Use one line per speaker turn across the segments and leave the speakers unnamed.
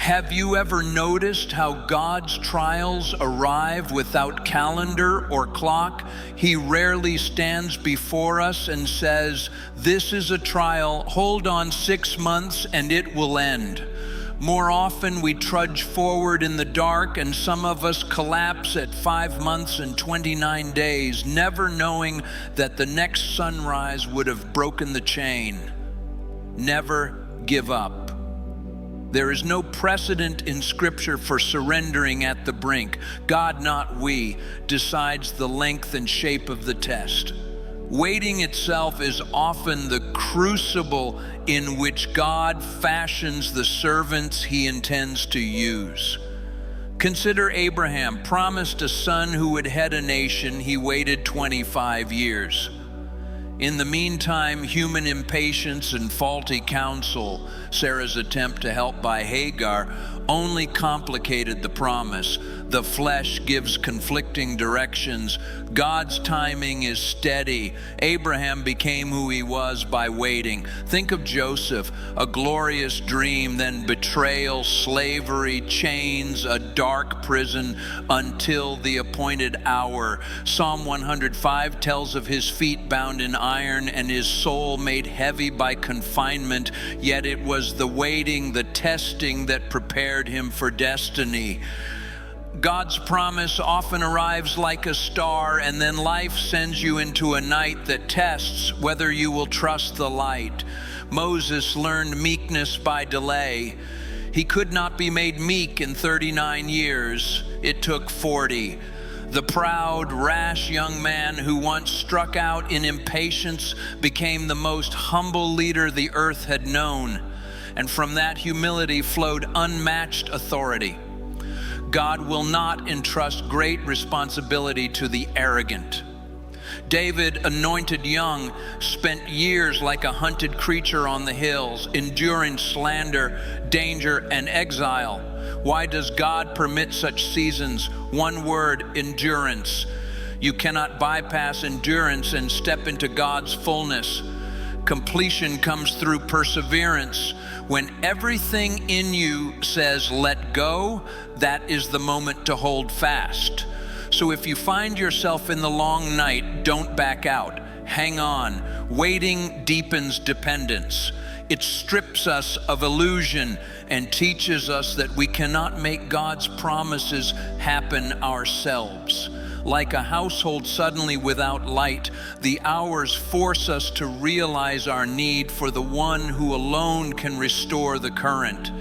Have you ever noticed how God's trials arrive without calendar or clock? He rarely stands before us and says, "This is a trial, hold on 6 months and it will end." More often we trudge forward in the dark, and some of us collapse at 5 months and 29 days, never knowing that the next sunrise would have broken the chain. Never give up. There is no precedent in Scripture for surrendering at the brink. God, not we, decides the length and shape of the test. Waiting itself is often the crucible in which God fashions the servants he intends to use. Consider Abraham, promised a son who would head a nation. He waited 25 years. In the meantime, human impatience and faulty counsel, Sarah's attempt to help by Hagar, only complicated the promise. The flesh gives conflicting directions. God's timing is steady. Abraham became who he was by waiting. Think of Joseph, a glorious dream, then betrayal, slavery, chains, a dark prison until the appointed hour. Psalm 105 tells of his feet bound in iron and his soul made heavy by confinement, yet it was the waiting, the testing that prepared him for destiny. God's promise often arrives like a star, and then life sends you into a night that tests whether you will trust the light. Moses learned meekness by delay. He could not be made meek in 39 years. It took 40. The proud, rash young man who once struck out in impatience became the most humble leader the earth had known. And from that humility flowed unmatched authority. God will not entrust great responsibility to the arrogant. David, anointed young, spent years like a hunted creature on the hills, enduring slander, danger, and exile. Why does God permit such seasons? One word: endurance. You cannot bypass endurance and step into God's fullness. Completion comes through perseverance. When everything in you says let go, that is the moment to hold fast. So if you find yourself in the long night, don't back out. Hang on. Waiting deepens dependence. It strips us of illusion and teaches us that we cannot make God's promises happen ourselves. Like a household suddenly without light, the hours force us to realize our need for the one who alone can restore the current.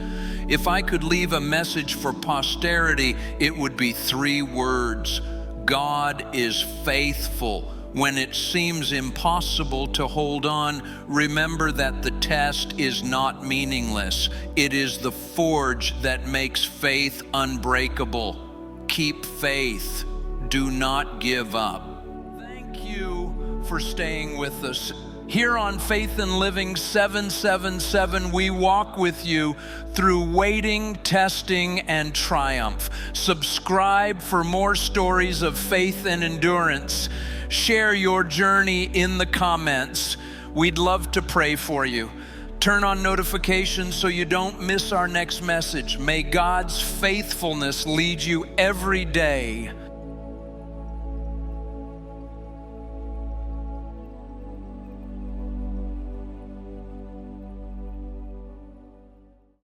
If I could leave a message for posterity, it would be 3 words: God is faithful. When it seems impossible to hold on, remember that the test is not meaningless. It is the forge that makes faith unbreakable. Keep faith. Do not give up. Thank you for staying with us. Here on Faith and Living 777, we walk with you through waiting, testing, and triumph. Subscribe for more stories of faith and endurance. Share your journey in the comments. We'd love to pray for you. Turn on notifications so you don't miss our next message. May God's faithfulness lead you every day.